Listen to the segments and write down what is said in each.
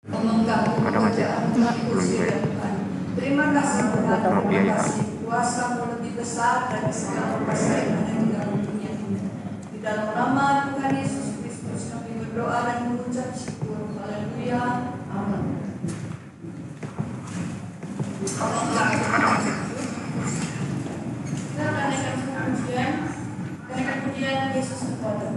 Ada nggak sih? Belum juga ya. Terima kasih Tuhan, Terima terima kasih. kasih. Kuasa-Mu lebih besar dari segala kuasa yang ada di dalam dunia ini. Di dalam nama Tuhan Yesus Kristus kami berdoa dan mengucap syukur. Haleluya. Amin. Kita akan naikkan pujian. Naikkan pujian Yesus kepada.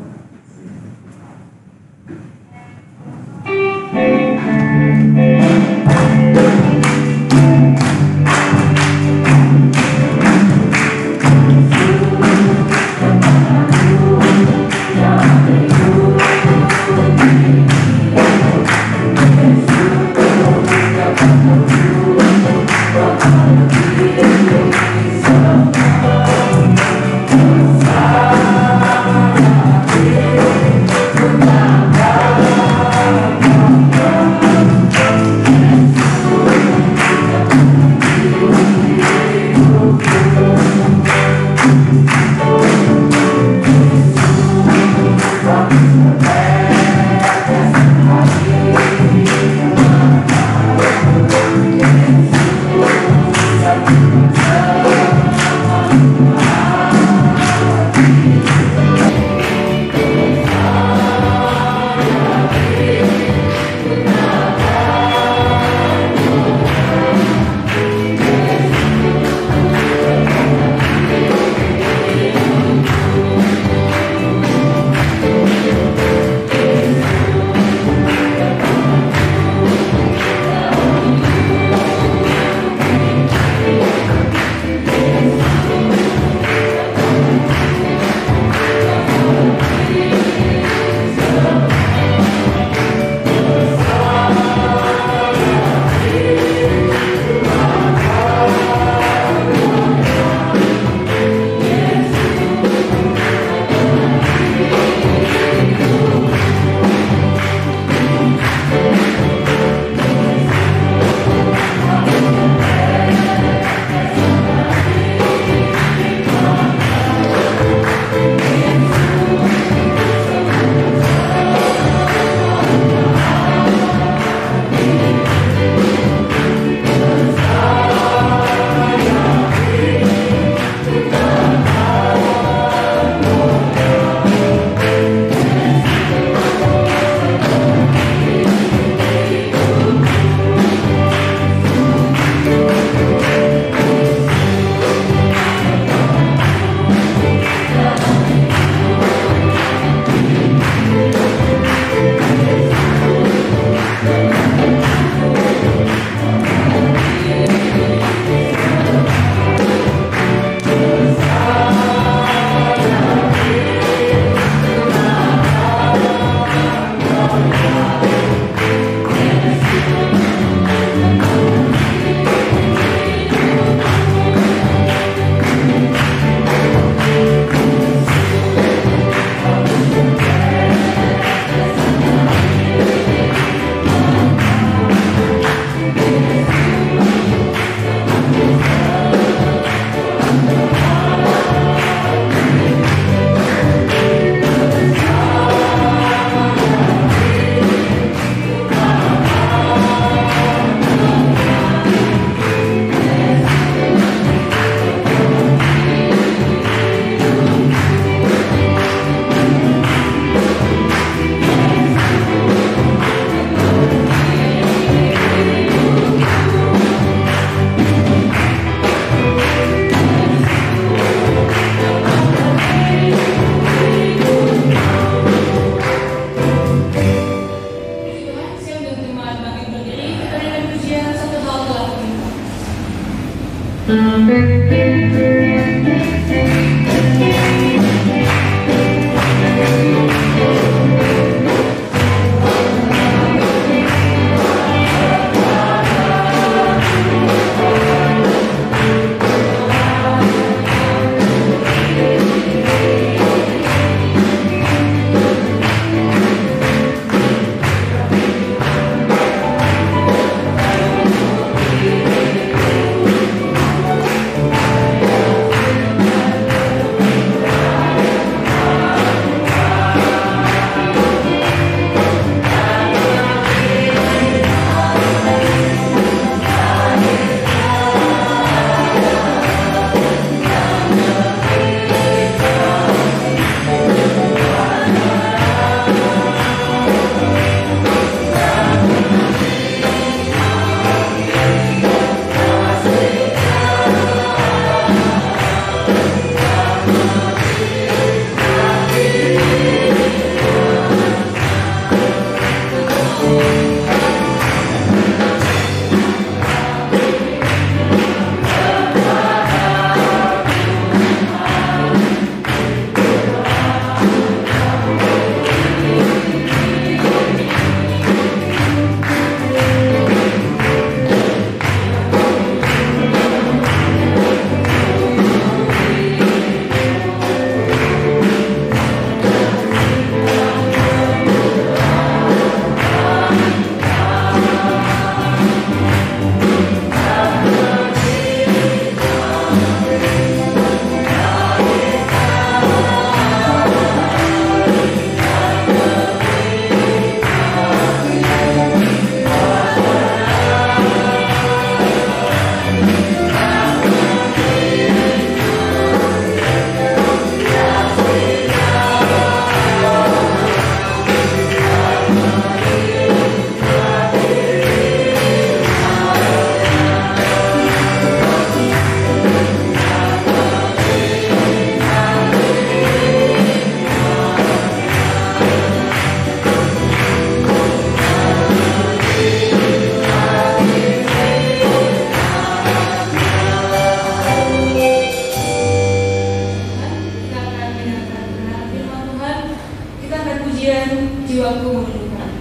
menunjukkan.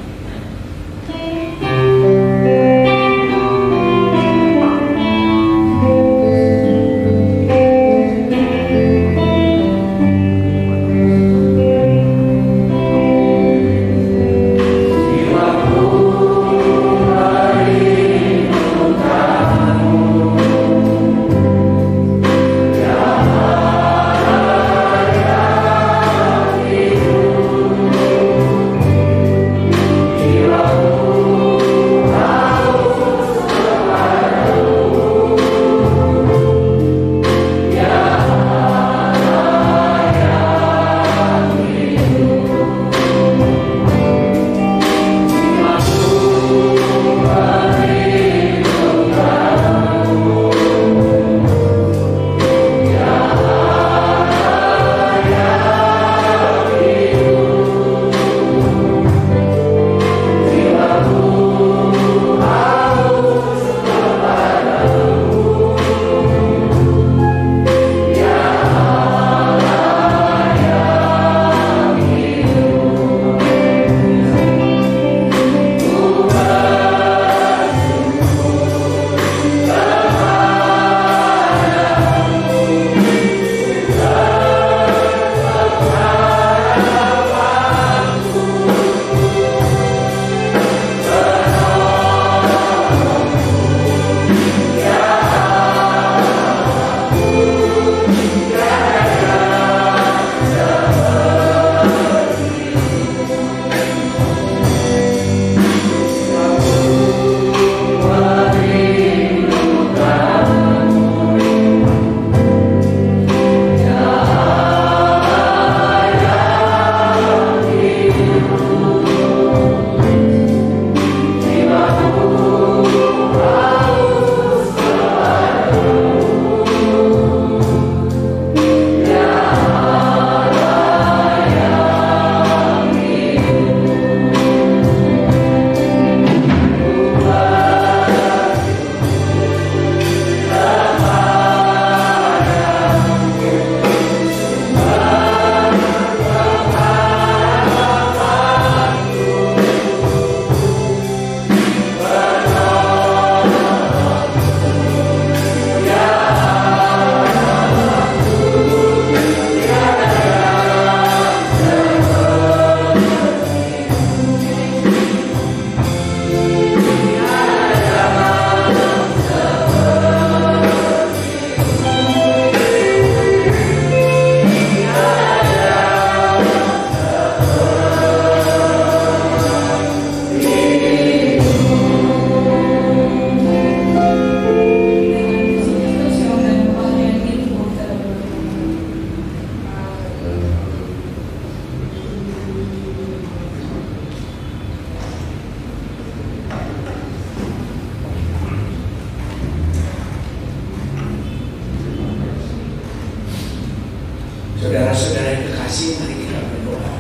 Saudara-saudara yang terkasih, mari kita berdoa.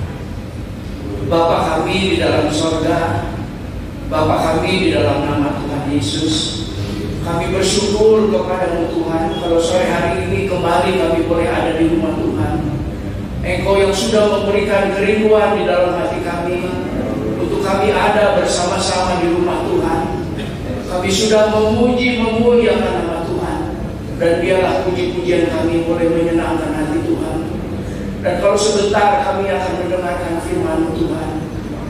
Bapa kami di dalam sorga, Bapa kami di dalam nama Tuhan Yesus, kami bersyukur kepada-Mu Tuhan, kalau sore hari ini kembali kami boleh ada di rumah Tuhan. Engkau yang sudah memberikan kerinduan di dalam hati kami, untuk kami ada bersama-sama di rumah Tuhan. Kami sudah memuliakan nama Tuhan, dan biarlah puji-pujian kami boleh menyenangkan hati Tuhan. Dan kalau sebentar kami akan mendengarkan firman Tuhan.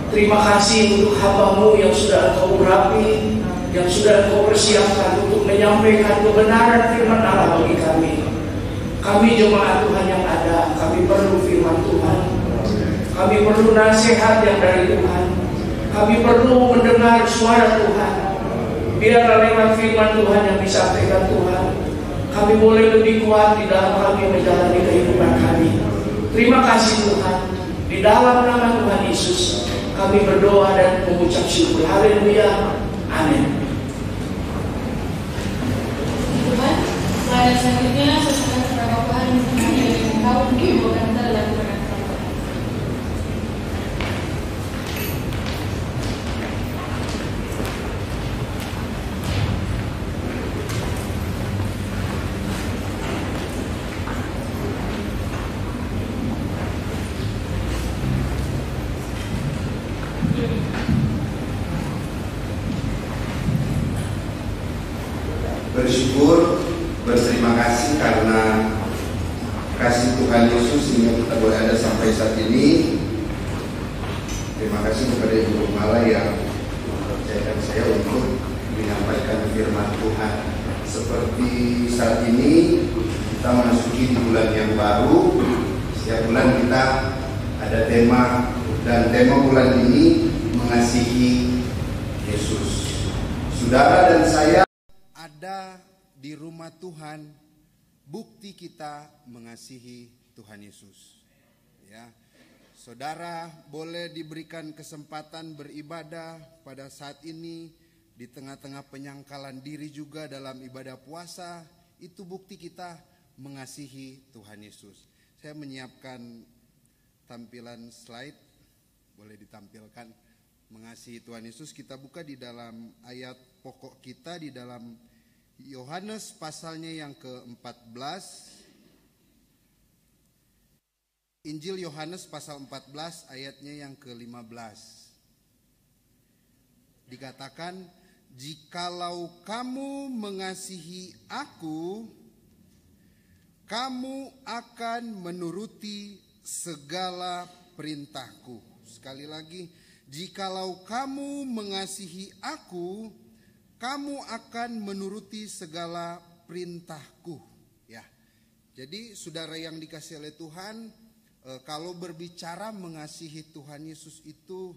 Terima kasih untuk hamba-Mu yang sudah Engkau urapi, yang sudah Engkau persiapkan untuk menyampaikan kebenaran firman Allah bagi kami. Kami jemaat Tuhan yang ada, kami perlu firman Tuhan. Kami perlu nasihat yang dari Tuhan. Kami perlu mendengar suara Tuhan. Biarlah lewat firman Tuhan yang disampaikan Tuhan, kami boleh lebih kuat di dalam kami menjalani kehidupan kami. Terima kasih Tuhan. Di dalam nama Tuhan Yesus kami berdoa dan mengucap syukur. Haleluya. Amin. Tuhan, pada selanjutnya sesuai kepada Tuhan yang Engkau membawakan kita dalam kebenaran. Bersyukur, berterima kasih karena kasih Tuhan Yesus sehingga kita boleh ada sampai saat ini. Terima kasih kepada Ibu Mala yang mempercayakan saya untuk menyampaikan firman Tuhan. Seperti saat ini kita memasuki di bulan yang baru. Setiap bulan kita ada tema, dan tema bulan ini mengasihi Yesus. Saudara dan saya ada di rumah Tuhan, bukti kita mengasihi Tuhan Yesus. Ya, saudara boleh diberikan kesempatan beribadah pada saat ini di tengah-tengah penyangkalan diri juga dalam ibadah puasa. Itu bukti kita mengasihi Tuhan Yesus. Saya menyiapkan tampilan slide, boleh ditampilkan mengasihi Tuhan Yesus. Kita buka di dalam ayat pokok kita di dalam Yohanes pasalnya yang ke-14. Injil Yohanes pasal 14 ayatnya yang ke-15. Dikatakan, jikalau kamu mengasihi aku, kamu akan menuruti segala perintahku. Sekali lagi, jikalau kamu mengasihi aku, kamu akan menuruti segala perintahku. Ya, jadi saudara yang dikasihi oleh Tuhan, kalau berbicara mengasihi Tuhan Yesus itu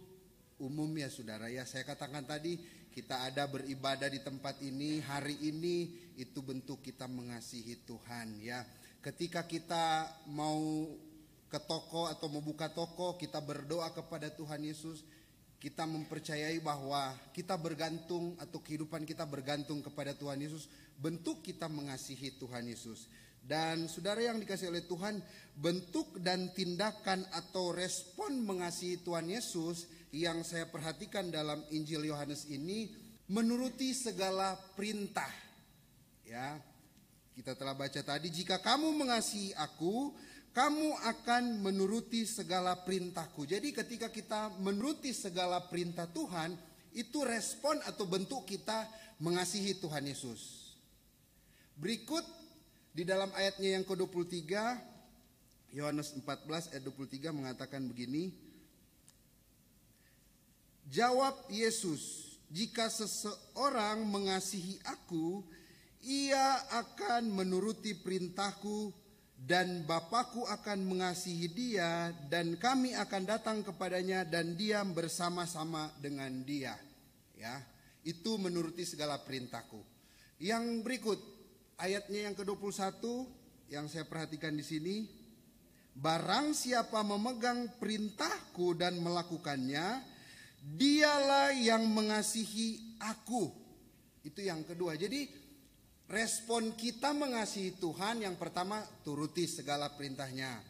umum ya saudara ya. Saya katakan tadi, kita ada beribadah di tempat ini hari ini, itu bentuk kita mengasihi Tuhan ya. Ketika kita mau ke toko atau mau buka toko, kita berdoa kepada Tuhan Yesus. Kita mempercayai bahwa kita bergantung atau kehidupan kita bergantung kepada Tuhan Yesus. Bentuk kita mengasihi Tuhan Yesus. Dan saudara yang dikasihi oleh Tuhan, bentuk dan tindakan atau respon mengasihi Tuhan Yesus yang saya perhatikan dalam Injil Yohanes ini, menuruti segala perintah. Ya, kita telah baca tadi, jika kamu mengasihi aku, kamu akan menuruti segala perintahku. Jadi ketika kita menuruti segala perintah Tuhan, itu respon atau bentuk kita mengasihi Tuhan Yesus. Berikut di dalam ayatnya yang ke-23, Yohanes 14 ayat 23 mengatakan begini. Jawab Yesus, jika seseorang mengasihi aku, ia akan menuruti perintahku, dan Bapakku akan mengasihi dia, dan kami akan datang kepadanya dan diam bersama-sama dengan dia. Ya, itu menuruti segala perintahku. Yang berikut, ayatnya yang ke-21 yang saya perhatikan di sini. Barang siapa memegang perintahku dan melakukannya, dialah yang mengasihi aku. Itu yang kedua. Jadi respon kita mengasihi Tuhan, yang pertama turuti segala perintahnya.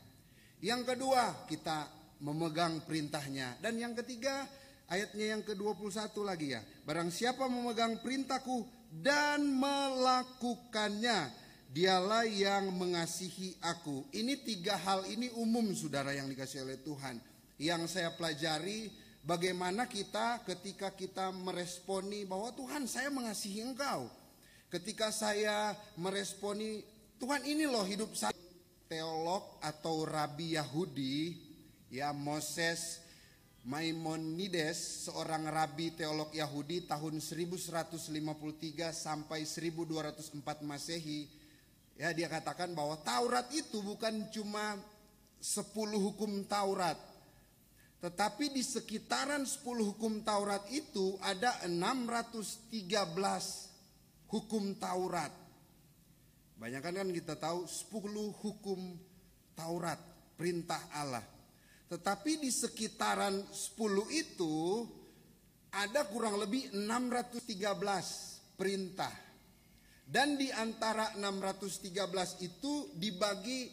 Yang kedua kita memegang perintahnya. Dan yang ketiga ayatnya yang ke-21 lagi ya. Barang siapa memegang perintahku dan melakukannya, dialah yang mengasihi aku. Ini tiga hal ini umum saudara yang dikasihi oleh Tuhan. Yang saya pelajari bagaimana kita ketika kita meresponi bahwa Tuhan saya mengasihi engkau. Ketika saya meresponi, Tuhan ini loh hidup saya. Teolog atau rabi Yahudi, ya, Moses Maimonides, seorang rabi teolog Yahudi tahun 1153 sampai 1204 Masehi, ya, dia katakan bahwa Taurat itu bukan cuma 10 hukum Taurat, tetapi di sekitaran 10 hukum Taurat itu ada 613 hukum Taurat. Banyak kan kita tahu 10 hukum Taurat, perintah Allah. Tetapi di sekitaran 10 itu ada kurang lebih 613 perintah. Dan di antara 613 itu dibagi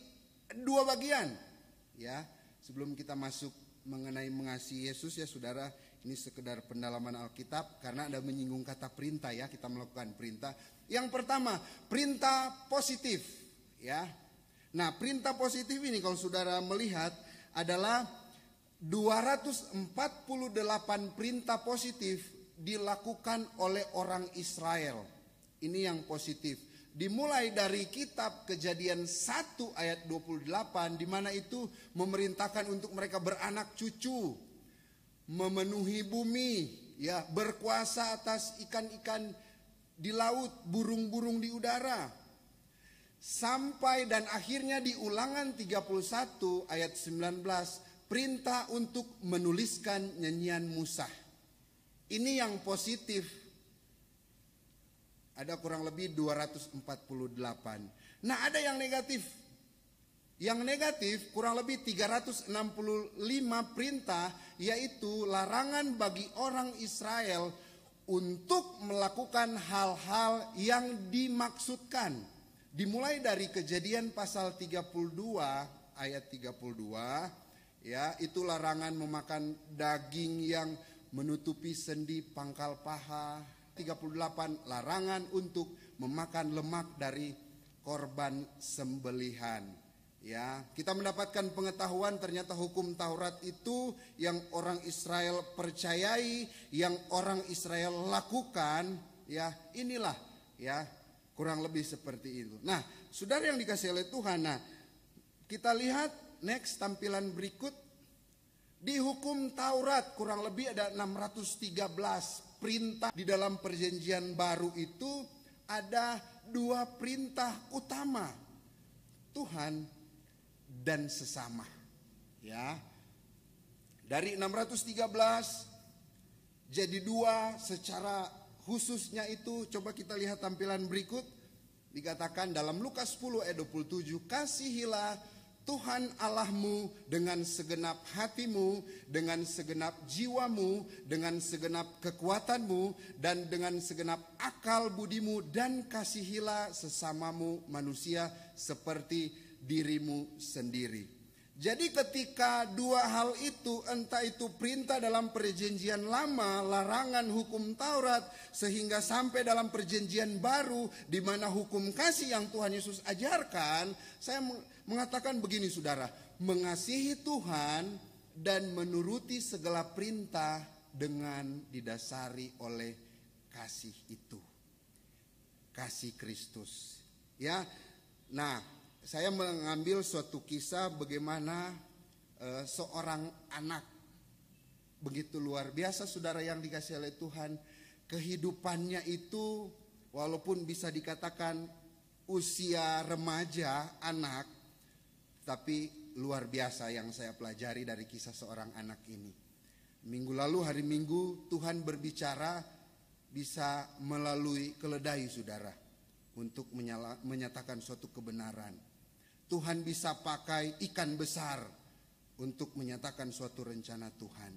dua bagian. Ya, sebelum kita masuk mengenai mengasihi Yesus ya saudara, ini sekedar pendalaman Alkitab karena ada menyinggung kata perintah ya, kita melakukan perintah. Yang pertama, perintah positif ya. Nah, perintah positif ini kalau saudara melihat adalah 248 perintah positif dilakukan oleh orang Israel. Ini yang positif. Dimulai dari kitab Kejadian 1 ayat 28, di mana itu memerintahkan untuk mereka beranak cucu, memenuhi bumi, ya, berkuasa atas ikan-ikan di laut, burung-burung di udara. Sampai dan akhirnya di Ulangan 31 ayat 19, perintah untuk menuliskan nyanyian Musa. Ini yang positif. Ada kurang lebih 248. Nah, ada yang negatif. Yang negatif kurang lebih 365 perintah, yaitu larangan bagi orang Israel untuk melakukan hal-hal yang dimaksudkan. Dimulai dari Kejadian pasal 32 ayat 32, ya, itu larangan memakan daging yang menutupi sendi pangkal paha. 38, larangan untuk memakan lemak dari korban sembelihan. Ya, kita mendapatkan pengetahuan ternyata hukum Taurat itu yang orang Israel percayai, yang orang Israel lakukan, ya, inilah, ya, kurang lebih seperti itu. Nah, saudara yang dikasihi oleh Tuhan, nah, kita lihat next tampilan berikut. Di hukum Taurat kurang lebih ada 613 perintah. Di dalam perjanjian baru itu ada 2 perintah utama, Tuhan dan sesama. Ya, dari 613 jadi 2 secara khususnya itu. Coba kita lihat tampilan berikut. Dikatakan dalam Lukas 10 ayat 27, kasihilah Tuhan Allahmu dengan segenap hatimu, dengan segenap jiwamu, dengan segenap kekuatanmu, dan dengan segenap akal budimu, dan kasihilah sesamamu manusia seperti dirimu sendiri. Jadi ketika 2 hal itu, entah itu perintah dalam perjanjian lama, larangan hukum Taurat, sehingga sampai dalam perjanjian baru, di mana hukum kasih yang Tuhan Yesus ajarkan, saya mengatakan begini saudara, mengasihi Tuhan dan menuruti segala perintah dengan didasari oleh kasih itu. Kasih Kristus. Ya, nah, saya mengambil suatu kisah bagaimana seorang anak begitu luar biasa saudara yang dikasihi oleh Tuhan. Kehidupannya itu walaupun bisa dikatakan usia remaja anak, tapi luar biasa yang saya pelajari dari kisah seorang anak ini. Minggu lalu hari Minggu Tuhan berbicara bisa melalui keledai saudara untuk menyatakan suatu kebenaran. Tuhan bisa pakai ikan besar untuk menyatakan suatu rencana Tuhan.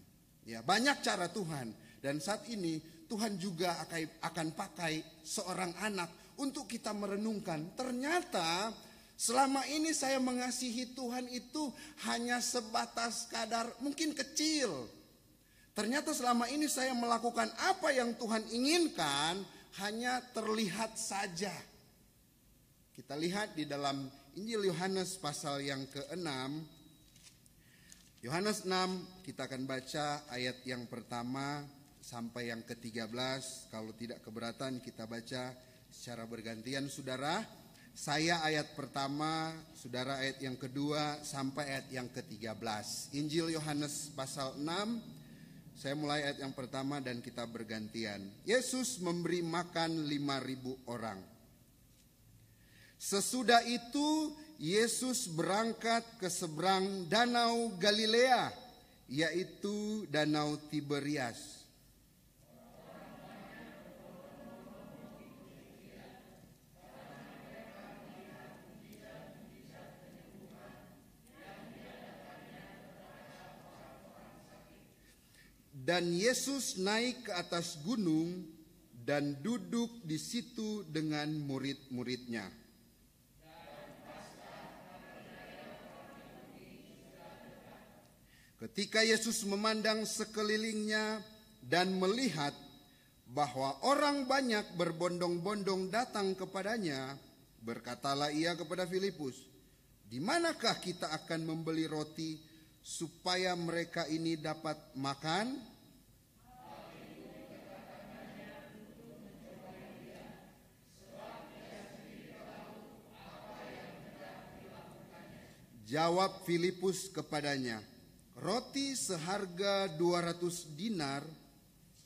Ya, banyak cara Tuhan. Dan saat ini Tuhan juga akan pakai seorang anak untuk kita merenungkan. Ternyata selama ini saya mengasihi Tuhan itu hanya sebatas kadar mungkin kecil. Ternyata selama ini saya melakukan apa yang Tuhan inginkan hanya terlihat saja. Kita lihat di dalam Injil Yohanes pasal yang ke-6. Yohanes 6 kita akan baca ayat yang pertama sampai yang ke-13. Kalau tidak keberatan kita baca secara bergantian saudara. Saya ayat pertama, saudara ayat yang kedua sampai ayat yang ke-13. Injil Yohanes pasal 6. Saya mulai ayat yang pertama dan kita bergantian. Yesus memberi makan 5.000 orang. Sesudah itu Yesus berangkat ke seberang danau Galilea, yaitu danau Tiberias. Dan Yesus naik ke atas gunung dan duduk di situ dengan murid-muridnya. Ketika Yesus memandang sekelilingnya dan melihat bahwa orang banyak berbondong-bondong datang kepadanya, berkatalah ia kepada Filipus, "Di manakah kita akan membeli roti supaya mereka ini dapat makan? Jawab Filipus kepadanya, roti seharga 200 dinar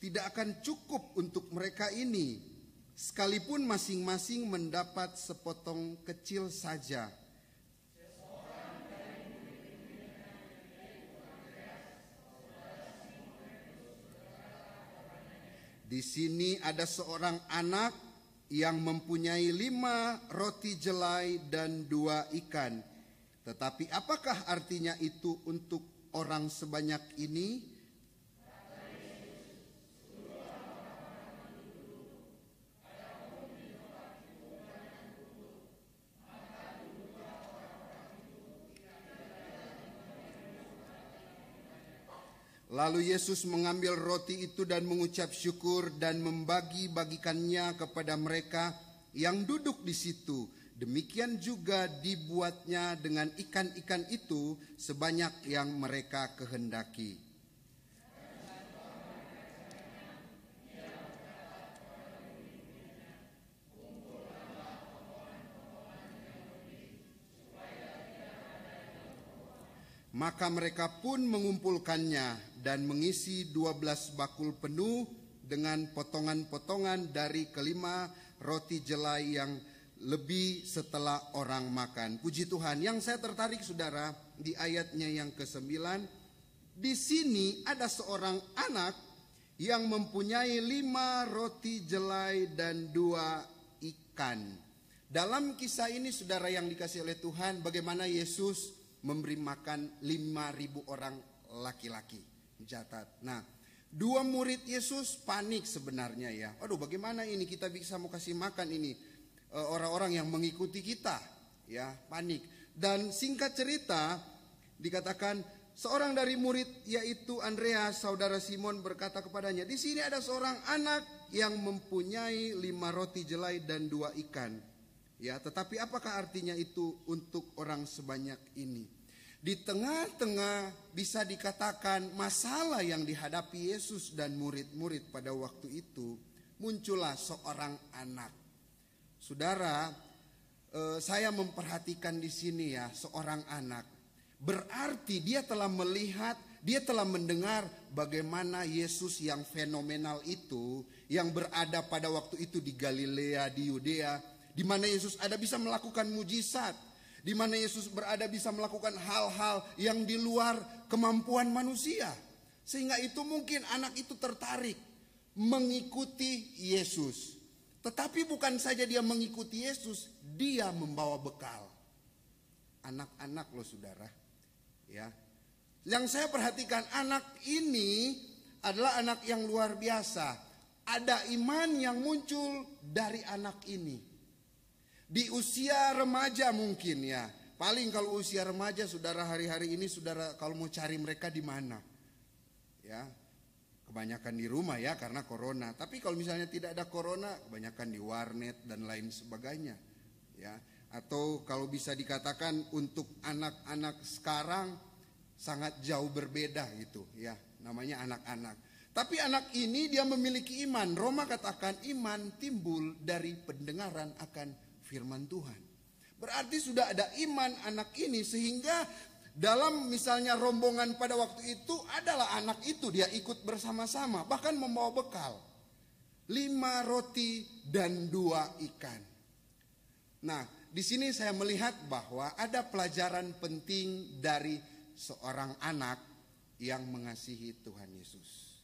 tidak akan cukup untuk mereka ini, sekalipun masing-masing mendapat sepotong kecil saja. Di sini ada seorang anak yang mempunyai 5 roti jelai dan 2 ikan. Tetapi apakah artinya itu untuk orang sebanyak ini? Lalu Yesus mengambil roti itu dan mengucap syukur dan membagi-bagikannya kepada mereka yang duduk di situ. Demikian juga dibuatnya dengan ikan-ikan itu sebanyak yang mereka kehendaki. Maka mereka pun mengumpulkannya dan mengisi 12 bakul penuh dengan potongan-potongan dari kelima roti jelai yang lebih setelah orang makan. Puji Tuhan. Yang saya tertarik saudara di ayatnya yang ke-9. Di sini ada seorang anak yang mempunyai 5 roti jelai dan 2 ikan. Dalam kisah ini saudara yang dikasih oleh Tuhan, bagaimana Yesus memberi makan 5.000 orang laki-laki. Catat. Nah, 2 murid Yesus panik sebenarnya ya. Aduh, bagaimana ini kita bisa mau kasih makan ini orang-orang yang mengikuti kita, ya, panik. Dan singkat cerita dikatakan seorang dari murid yaitu Andreas, saudara Simon, berkata kepadanya, di sini ada seorang anak yang mempunyai 5 roti jelai dan 2 ikan. Ya, tetapi apakah artinya itu untuk orang sebanyak ini? Di tengah-tengah bisa dikatakan masalah yang dihadapi Yesus dan murid-murid pada waktu itu, muncullah seorang anak. Saudara, saya memperhatikan di sini ya, seorang anak. Berarti dia telah melihat, dia telah mendengar bagaimana Yesus yang fenomenal itu, yang berada pada waktu itu di Galilea, di Yudea, di mana Yesus ada bisa melakukan mujizat, di mana Yesus berada bisa melakukan hal-hal yang di luar kemampuan manusia. Sehingga itu mungkin anak itu tertarik mengikuti Yesus. Tetapi bukan saja dia mengikuti Yesus, dia membawa bekal. Anak-anak loh saudara. Ya. Yang saya perhatikan, anak ini adalah anak yang luar biasa. Ada iman yang muncul dari anak ini. Di usia remaja mungkin ya. Paling kalau usia remaja saudara, hari-hari ini saudara kalau mau cari mereka di mana? Ya. Kebanyakan di rumah ya karena corona. Tapi kalau misalnya tidak ada corona, kebanyakan di warnet dan lain sebagainya. Ya. Atau kalau bisa dikatakan untuk anak-anak sekarang sangat jauh berbeda gitu ya. Namanya anak-anak. Tapi anak ini dia memiliki iman. Roma katakan iman timbul dari pendengaran akan firman Tuhan. Berarti sudah ada iman anak ini sehingga dalam misalnya rombongan pada waktu itu adalah anak itu dia ikut bersama-sama, bahkan membawa bekal 5 roti dan 2 ikan. Nah, di sini saya melihat bahwa ada pelajaran penting dari seorang anak yang mengasihi Tuhan Yesus.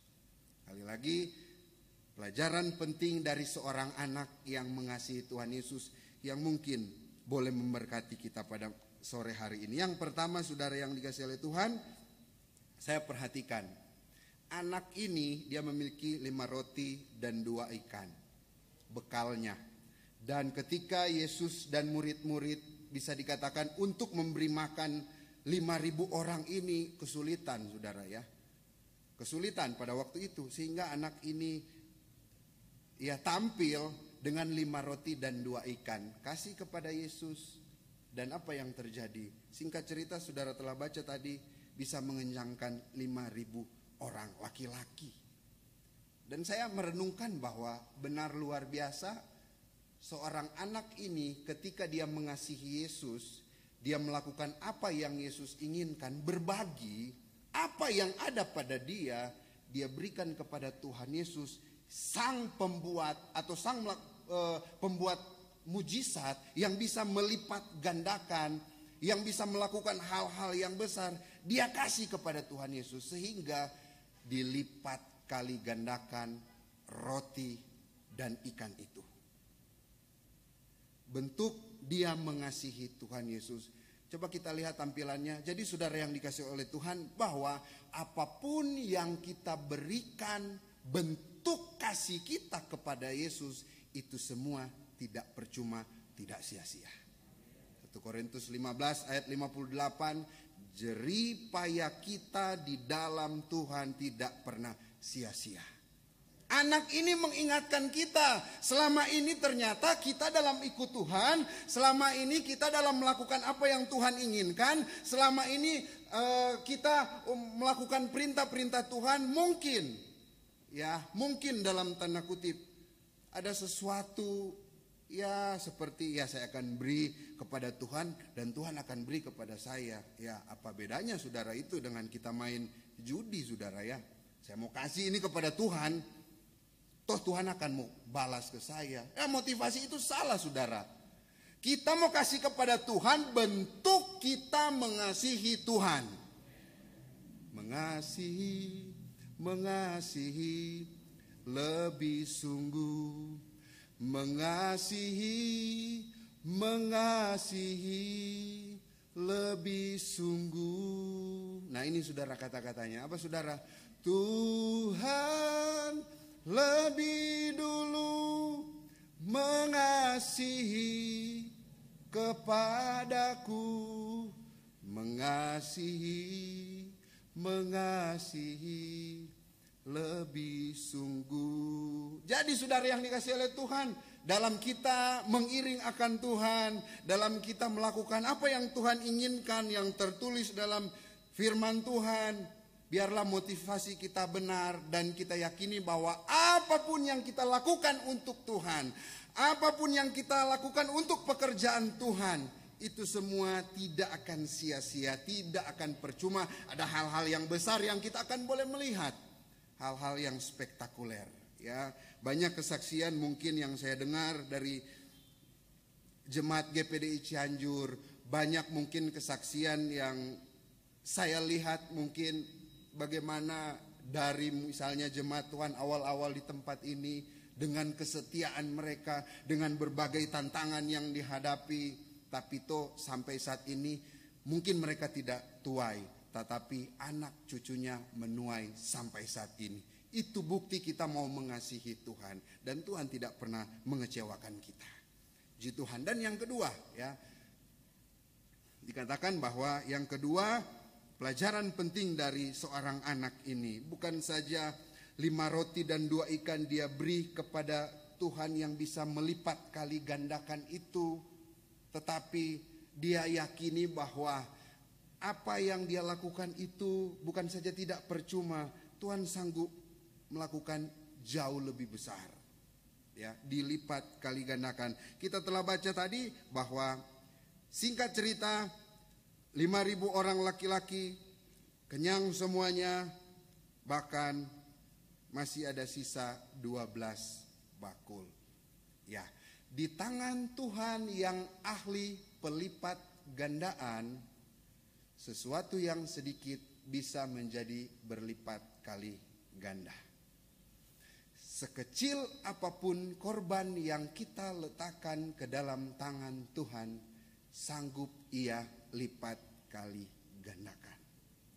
Sekali lagi, pelajaran penting dari seorang anak yang mengasihi Tuhan Yesus yang mungkin boleh memberkati kita pada sore hari ini. Yang pertama saudara yang dikasihi oleh Tuhan, saya perhatikan anak ini dia memiliki 5 roti dan 2 ikan bekalnya. Dan ketika Yesus dan murid-murid bisa dikatakan untuk memberi makan 5.000 orang ini kesulitan saudara ya. Kesulitan pada waktu itu sehingga anak ini ya tampil dengan 5 roti dan 2 ikan kasih kepada Yesus. Dan apa yang terjadi? Singkat cerita saudara telah baca tadi, bisa mengenyangkan 5.000 orang laki-laki. Dan saya merenungkan bahwa benar luar biasa, seorang anak ini ketika dia mengasihi Yesus, dia melakukan apa yang Yesus inginkan, berbagi apa yang ada pada dia, dia berikan kepada Tuhan Yesus, sang pembuat atau sang pembuat mujizat yang bisa melipat gandakan, yang bisa melakukan hal-hal yang besar. Dia kasih kepada Tuhan Yesus sehingga dilipat kali gandakan roti dan ikan itu. Bentuk dia mengasihi Tuhan Yesus. Coba kita lihat tampilannya. Jadi saudara yang dikasih oleh Tuhan, bahwa apapun yang kita berikan, bentuk kasih kita kepada Yesus, itu semua tidak percuma, tidak sia-sia. 1 Korintus 15 ayat 58, jerih payah kita di dalam Tuhan tidak pernah sia-sia. Anak ini mengingatkan kita, selama ini ternyata kita dalam ikut Tuhan, selama ini kita dalam melakukan apa yang Tuhan inginkan, selama ini kita melakukan perintah-perintah Tuhan, mungkin dalam tanda kutip ada sesuatu seperti saya akan beri kepada Tuhan dan Tuhan akan beri kepada saya. Ya, apa bedanya saudara itu dengan kita main judi, saudara ya? Saya mau kasih ini kepada Tuhan, toh Tuhan akan mau balas ke saya. Motivasi itu salah, saudara. Kita mau kasih kepada Tuhan, bentuk kita mengasihi Tuhan. Mengasihi lebih sungguh. Mengasihi lebih sungguh. Nah, ini saudara kata-katanya. Apa saudara? Tuhan lebih dulu mengasihi kepadaku, mengasihi lebih sungguh. Jadi saudara yang dikasihi oleh Tuhan, dalam kita mengiring akan Tuhan, dalam kita melakukan apa yang Tuhan inginkan, yang tertulis dalam firman Tuhan, biarlah motivasi kita benar dan kita yakini bahwa apapun yang kita lakukan untuk Tuhan, apapun yang kita lakukan untuk pekerjaan Tuhan, itu semua tidak akan sia-sia, tidak akan percuma. Ada hal-hal yang besar yang kita akan boleh melihat, hal-hal yang spektakuler. Ya, banyak kesaksian mungkin yang saya dengar dari jemaat GPDI Cianjur, banyak mungkin kesaksian yang saya lihat mungkin bagaimana dari misalnya jemaat Tuhan awal-awal di tempat ini, dengan kesetiaan mereka, dengan berbagai tantangan yang dihadapi, tapi toh sampai saat ini mungkin mereka tidak tuai, tetapi anak cucunya menuai sampai saat ini. Itu bukti kita mau mengasihi Tuhan dan Tuhan tidak pernah mengecewakan kita. Puji Tuhan. Dan yang kedua, ya, dikatakan bahwa yang kedua, pelajaran penting dari seorang anak ini bukan saja 5 roti dan 2 ikan dia beri kepada Tuhan yang bisa melipat kali gandakan itu, tetapi dia yakini bahwa apa yang dia lakukan itu bukan saja tidak percuma, Tuhan sanggup melakukan jauh lebih besar. Ya, dilipat kali gandakan. Kita telah baca tadi bahwa singkat cerita 5.000 orang laki-laki kenyang semuanya, bahkan masih ada sisa 12 bakul. Ya, di tangan Tuhan yang ahli pelipat gandaan, sesuatu yang sedikit bisa menjadi berlipat kali ganda. Sekecil apapun korban yang kita letakkan ke dalam tangan Tuhan, sanggup Ia lipat kali gandakan.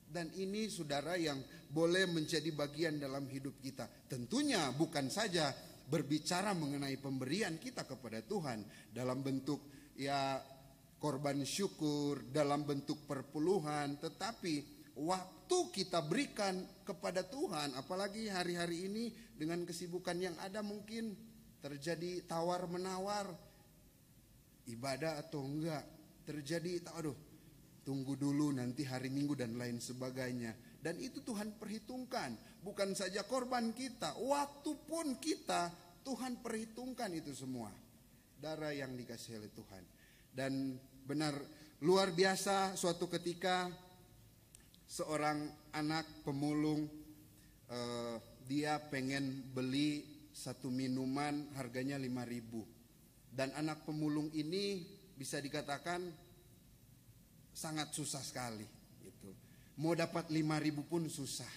Dan ini saudara yang boleh menjadi bagian dalam hidup kita. Tentunya bukan saja berbicara mengenai pemberian kita kepada Tuhan dalam bentuk korban syukur, dalam bentuk perpuluhan, tetapi waktu kita berikan kepada Tuhan, apalagi hari-hari ini dengan kesibukan yang ada, mungkin terjadi tawar-menawar, ibadah atau enggak, terjadi tunggu dulu nanti hari Minggu dan lain sebagainya. Dan itu Tuhan perhitungkan, bukan saja korban kita, waktu pun kita, Tuhan perhitungkan itu semua. Darah yang dikasih oleh Tuhan. Dan benar luar biasa, suatu ketika seorang anak pemulung, dia pengen beli satu minuman harganya 5.000. Dan anak pemulung ini bisa dikatakan sangat susah sekali gitu. Mau dapat 5.000 pun susah.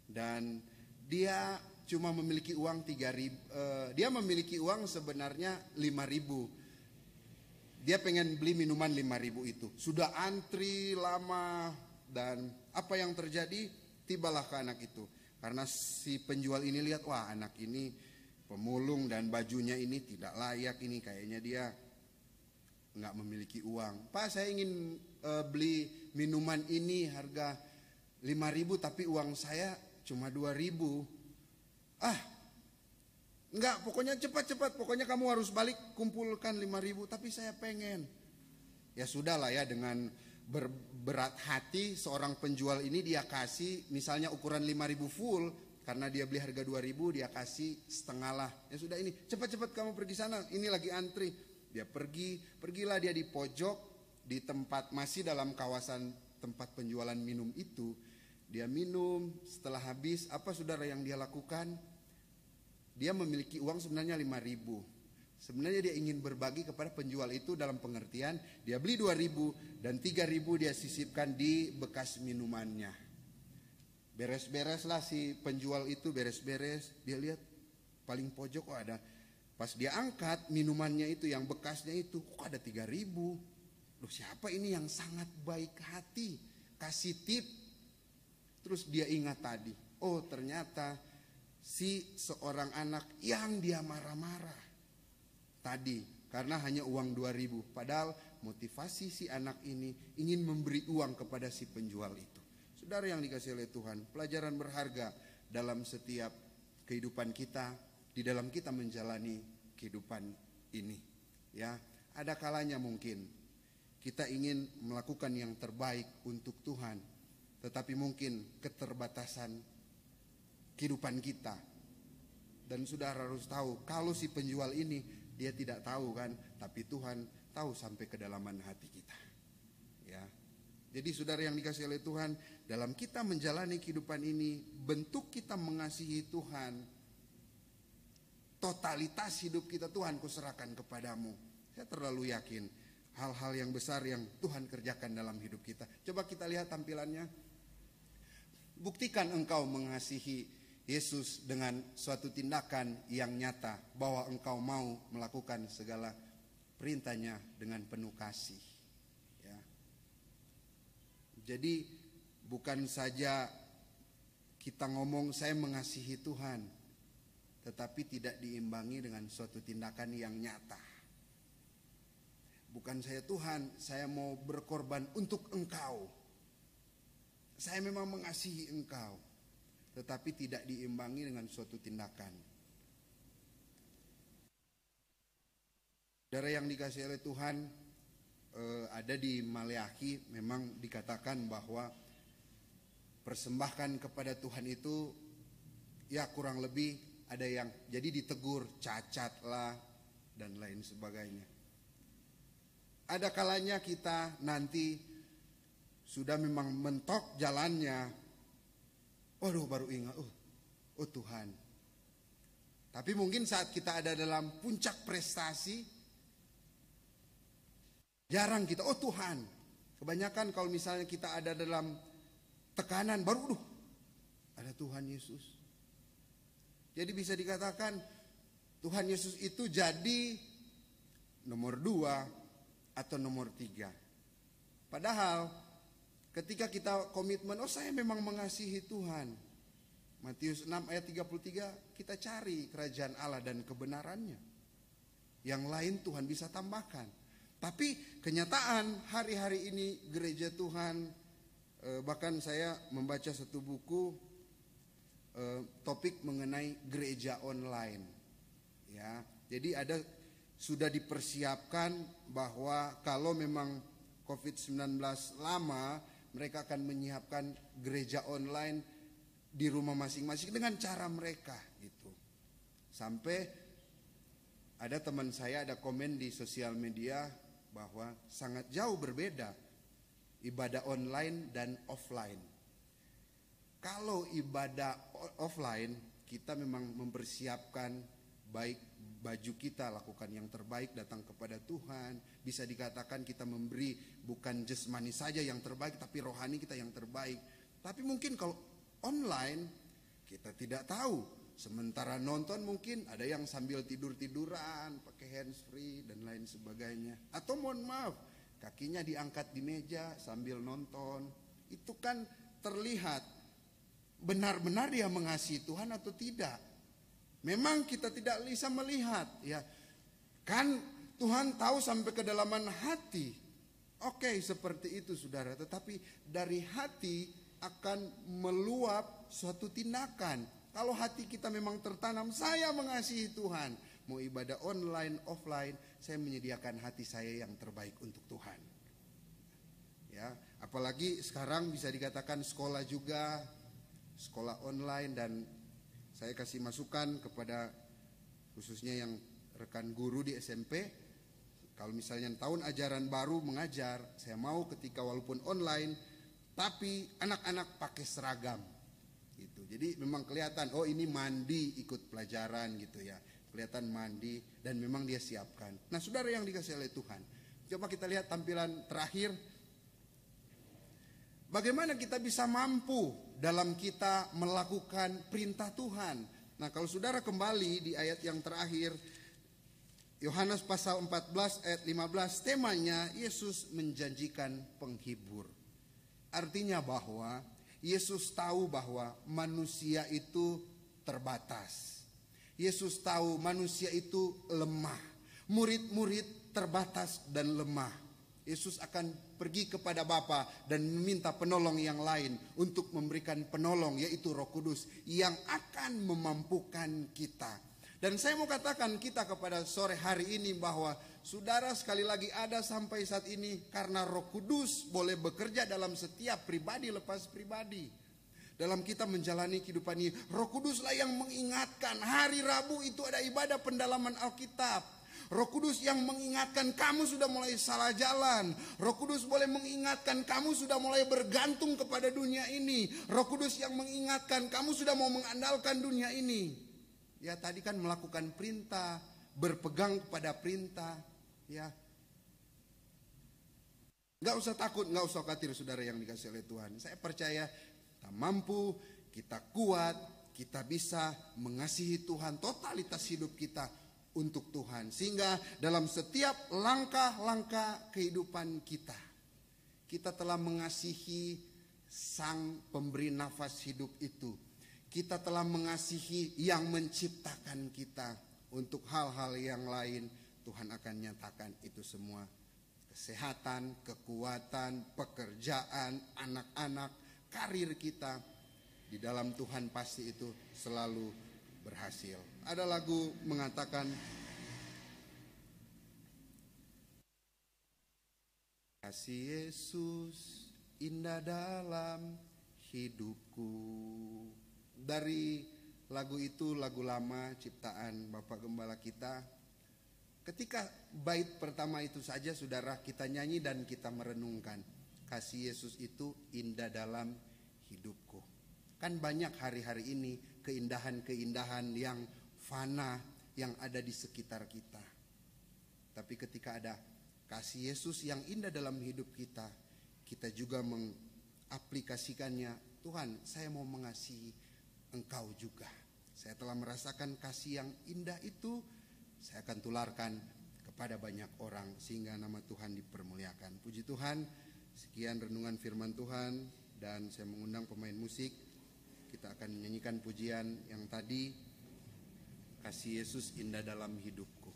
Dan dia cuma memiliki uang 3.000. Dia memiliki uang sebenarnya 5.000. Dia pengen beli minuman 5.000 itu. Sudah antri lama, dan apa yang terjadi? Tibalah ke anak itu. Karena si penjual ini lihat, wah anak ini pemulung dan bajunya ini tidak layak, ini kayaknya dia nggak memiliki uang. Pak, saya ingin beli minuman ini harga 5.000 tapi uang saya cuma 2.000. Enggak, pokoknya cepat-cepat, pokoknya kamu harus balik kumpulkan 5.000, tapi saya pengen. Ya sudahlah ya, dengan berat hati seorang penjual ini dia kasih misalnya ukuran 5.000 full. Karena dia beli harga 2.000, dia kasih setengah lah. Ya sudah, ini cepat-cepat kamu pergi sana, ini lagi antri. Dia pergilah dia di pojok, di tempat masih dalam kawasan tempat penjualan minum itu. Dia minum, setelah habis, apa saudara yang dia lakukan? Dia memiliki uang sebenarnya 5.000. Sebenarnya dia ingin berbagi kepada penjual itu dalam pengertian, dia beli 2.000 dan 3.000 dia sisipkan di bekas minumannya. Beres-bereslah si penjual itu, beres-beres. Dia lihat paling pojok kok ada. Pas dia angkat minumannya itu, yang bekasnya itu, kok ada 3.000. Loh, siapa ini yang sangat baik hati, kasih tip. Terus dia ingat tadi, oh ternyata si seorang anak yang dia marah-marah tadi karena hanya uang 2.000. Padahal motivasi si anak ini ingin memberi uang kepada si penjual itu. Saudara yang dikasihi oleh Tuhan, pelajaran berharga dalam setiap kehidupan kita, di dalam kita menjalani kehidupan ini. Ya, ada kalanya mungkin kita ingin melakukan yang terbaik untuk Tuhan, tetapi mungkin keterbatasan kehidupan kita. Dan saudara harus tahu, kalau si penjual ini dia tidak tahu kan, tapi Tuhan tahu sampai kedalaman hati kita. Ya. Jadi saudara yang dikasihi oleh Tuhan, dalam kita menjalani kehidupan ini, bentuk kita mengasihi Tuhan, totalitas hidup kita, Tuhan kuserahkan kepadamu. Saya terlalu yakin hal-hal yang besar yang Tuhan kerjakan dalam hidup kita. Coba kita lihat tampilannya. Buktikan engkau mengasihi Yesus dengan suatu tindakan yang nyata, bahwa engkau mau melakukan segala perintahnya dengan penuh kasih. Ya. Jadi bukan saja kita ngomong saya mengasihi Tuhan, tetapi tidak diimbangi dengan suatu tindakan yang nyata. Bukan saya Tuhan, saya mau berkorban untuk engkau. Saya memang mengasihi engkau, tetapi tidak diimbangi dengan suatu tindakan. Saudara yang dikasihi oleh Tuhan, ada di Maleakhi memang dikatakan bahwa persembahkan kepada Tuhan itu ya kurang lebih ada yang jadi ditegur, cacat lah dan lain sebagainya. Ada kalanya kita nanti sudah memang mentok jalannya, waduh baru ingat, oh Tuhan. Tapi mungkin saat kita ada dalam puncak prestasi, jarang kita, oh Tuhan. Kebanyakan kalau misalnya kita ada dalam tekanan, baru ada Tuhan Yesus. Jadi bisa dikatakan Tuhan Yesus itu jadi nomor 2 atau nomor 3. Padahal ketika kita komitmen, oh saya memang mengasihi Tuhan, Matius 6 ayat 33, kita cari kerajaan Allah dan kebenarannya. Yang lain Tuhan bisa tambahkan. Tapi kenyataan hari-hari ini gereja Tuhan, bahkan saya membaca satu buku topik mengenai gereja online. Ya, jadi sudah dipersiapkan bahwa kalau memang COVID-19 lama, mereka akan menyiapkan gereja online di rumah masing-masing dengan cara mereka gitu. Sampai ada teman saya ada komen di sosial media bahwa sangat jauh berbeda ibadah online dan offline. Kalau ibadah offline, kita memang mempersiapkan baik baju kita, lakukan yang terbaik, datang kepada Tuhan. Bisa dikatakan kita memberi bukan jasmani saja yang terbaik, tapi rohani kita yang terbaik. Tapi mungkin kalau online kita tidak tahu. Sementara nonton mungkin ada yang sambil tidur-tiduran, pakai handsfree dan lain sebagainya. Atau mohon maaf, kakinya diangkat di meja sambil nonton. Itu kan terlihat benar-benar dia mengasihi Tuhan atau tidak. Memang kita tidak bisa melihat, ya. Kan Tuhan tahu sampai kedalaman hati. Oke, seperti itu saudara. Tetapi dari hati akan meluap suatu tindakan. Kalau hati kita memang tertanam, saya mengasihi Tuhan. Mau ibadah online, offline, saya menyediakan hati saya yang terbaik untuk Tuhan. Ya, apalagi sekarang bisa dikatakan sekolah juga, sekolah online, dan saya kasih masukan kepada khususnya yang rekan guru di SMP. Kalau misalnya tahun ajaran baru mengajar, saya mau ketika walaupun online, tapi anak-anak pakai seragam gitu. Jadi memang kelihatan, oh ini mandi ikut pelajaran gitu ya. Kelihatan mandi dan memang dia siapkan. Nah saudara yang dikasihi oleh Tuhan, coba kita lihat tampilan terakhir. Bagaimana kita bisa mampu dalam kita melakukan perintah Tuhan. Nah kalau saudara kembali di ayat yang terakhir, Yohanes pasal 14 ayat 15, temanya Yesus menjanjikan penghibur. Artinya bahwa Yesus tahu bahwa manusia itu terbatas. Yesus tahu manusia itu lemah. Murid-murid terbatas dan lemah. Yesus akan pergi kepada Bapa dan meminta penolong yang lain untuk memberikan penolong, yaitu Roh Kudus yang akan memampukan kita. Dan saya mau katakan kita kepada sore hari ini bahwa saudara sekali lagi ada sampai saat ini karena Roh Kudus boleh bekerja dalam setiap pribadi lepas pribadi. Dalam kita menjalani kehidupan ini, Roh Kuduslah yang mengingatkan. Hari Rabu itu ada ibadah pendalaman Alkitab. Roh Kudus yang mengingatkan kamu sudah mulai salah jalan. Roh Kudus boleh mengingatkan kamu sudah mulai bergantung kepada dunia ini. Roh Kudus yang mengingatkan kamu sudah mau mengandalkan dunia ini. Ya tadi kan melakukan perintah, berpegang kepada perintah. Ya, nggak usah takut, nggak usah khawatir saudara yang dikasihi oleh Tuhan. Saya percaya kita mampu, kita kuat, kita bisa mengasihi Tuhan, totalitas hidup kita untuk Tuhan. Sehingga dalam setiap langkah-langkah kehidupan kita, kita telah mengasihi Sang Pemberi nafas hidup itu. Kita telah mengasihi yang menciptakan kita. Untuk hal-hal yang lain Tuhan akan nyatakan itu semua. Kesehatan, kekuatan, pekerjaan, anak-anak, karir kita di dalam Tuhan pasti itu selalu berhasil. Ada lagu mengatakan, kasih Yesus indah dalam hidupku. Dari lagu itu, lagu lama ciptaan Bapak Gembala kita. Ketika bait pertama itu saja saudara kita nyanyi dan kita merenungkan, kasih Yesus itu indah dalam hidupku. Kan banyak hari-hari ini keindahan-keindahan yang fana yang ada di sekitar kita. Tapi ketika ada kasih Yesus yang indah dalam hidup kita, kita juga mengaplikasikannya. Tuhan, saya mau mengasihi Engkau juga. Saya telah merasakan kasih yang indah itu, saya akan tularkan kepada banyak orang sehingga nama Tuhan dipermuliakan. Puji Tuhan, sekian renungan firman Tuhan dan saya mengundang pemain musik. Kita akan menyanyikan pujian yang tadi, kasih Yesus indah dalam hidupku.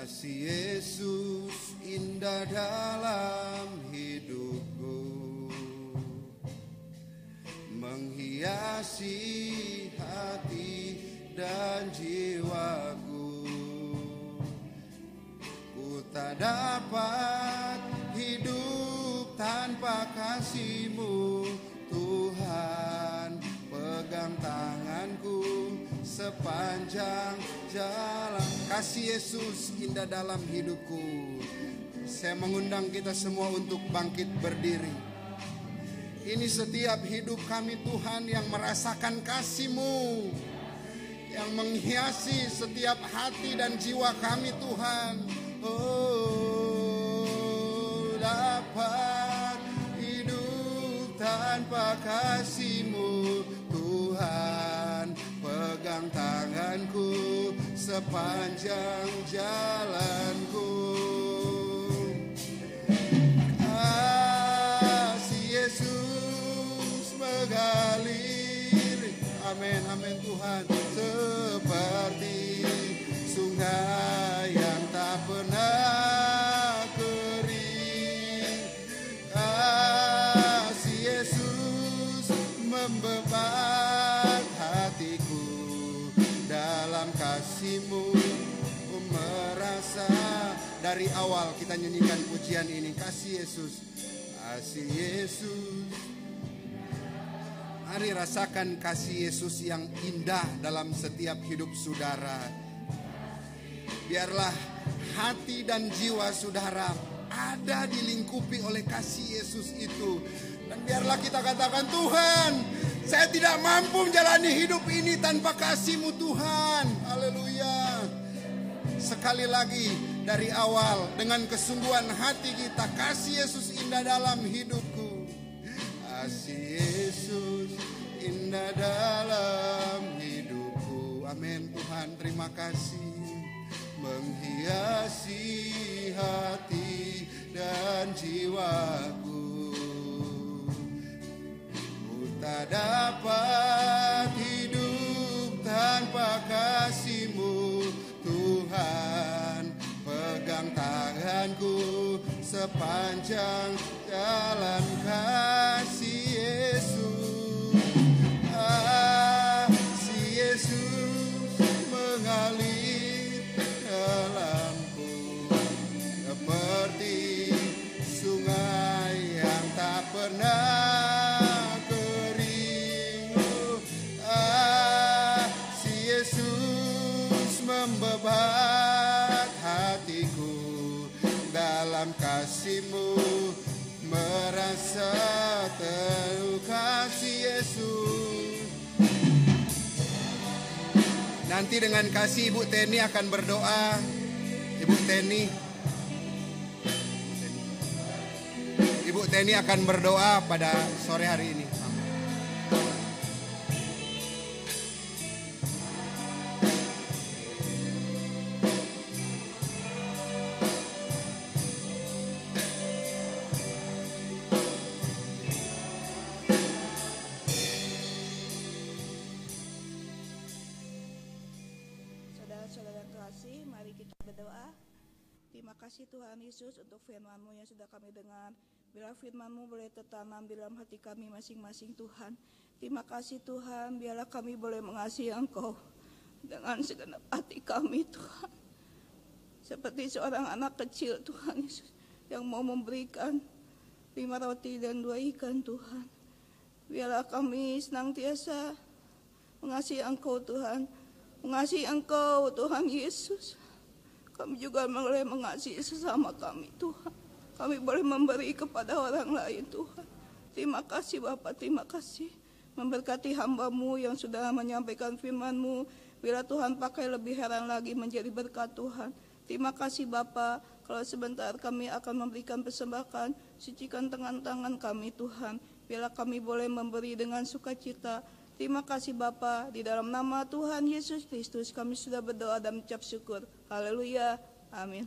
Kasih Yesus indah dalam hidupku, menghiasi hati dan jiwaku. Ku tak dapat hidup tanpa kasih-Mu, Tuhan. Pegang tanganku sepanjang jalan. Kasih Yesus indah dalam hidupku. Saya mengundang kita semua untuk bangkit berdiri. Ini setiap hidup kami Tuhan yang merasakan kasih-Mu, yang menghiasi setiap hati dan jiwa kami Tuhan. Oh, dapat hidup tanpa kasih-Mu, Tuhan. Pegang tanganku sepanjang jalanku. Kasih Yesus mengalir, amin, amin Tuhan, seperti sungai yang tak pernah kering. Kasih Yesus membebat hatiku, dalam kasih-Mu merasa. Dari awal kita nyanyikan pujian ini, kasih Yesus, kasih Yesus. Mari rasakan kasih Yesus yang indah dalam setiap hidup saudara. Biarlah hati dan jiwa saudara ada dilingkupi oleh kasih Yesus itu. Dan biarlah kita katakan, Tuhan, saya tidak mampu menjalani hidup ini tanpa kasih-Mu Tuhan. Haleluya. Sekali lagi dari awal, dengan kesungguhan hati kita, kasih Yesus indah dalam hidupku. Kasih Yesus indah dalam hidupku. Amin Tuhan, terima kasih. Menghiasi hati dan jiwaku. Ku tak dapat hidup tanpa kasih-Mu, Tuhan. Pegang tanganku sepanjang jalan, kasih Yesus. Kasih Yesus mengalir dalamku, seperti sungai yang tak pernah kering. Kasih Yesus membebat hatiku, dalam kasih-Mu merasa terkasih Yesus. Nanti dengan kasih Ibu Teni akan berdoa. Ibu Teni akan berdoa pada sore hari ini. Saudara-saudara terkasih, mari kita berdoa. Terima kasih Tuhan Yesus untuk firman-Mu yang sudah kami dengar. Biar firman-Mu boleh tertanam di dalam hati kami masing-masing Tuhan. Terima kasih Tuhan, biarlah kami boleh mengasihi Engkau dengan segenap hati kami Tuhan. Seperti seorang anak kecil Tuhan Yesus yang mau memberikan 5 roti dan 2 ikan Tuhan. Biarlah kami senantiasa mengasihi Engkau Tuhan. Mengasihi Engkau Tuhan Yesus. Kami juga boleh mengasihi sesama kami Tuhan. Kami boleh memberi kepada orang lain Tuhan. Terima kasih Bapa, terima kasih. Memberkati hamba-Mu yang sudah menyampaikan firman-Mu. Bila Tuhan pakai lebih heran lagi menjadi berkat Tuhan. Terima kasih Bapa. Kalau sebentar kami akan memberikan persembahan, sucikan tangan-tangan kami Tuhan. Bila kami boleh memberi dengan sukacita. Terima kasih Bapa, di dalam nama Tuhan Yesus Kristus kami sudah berdoa dan mengucap syukur. Haleluya, amin.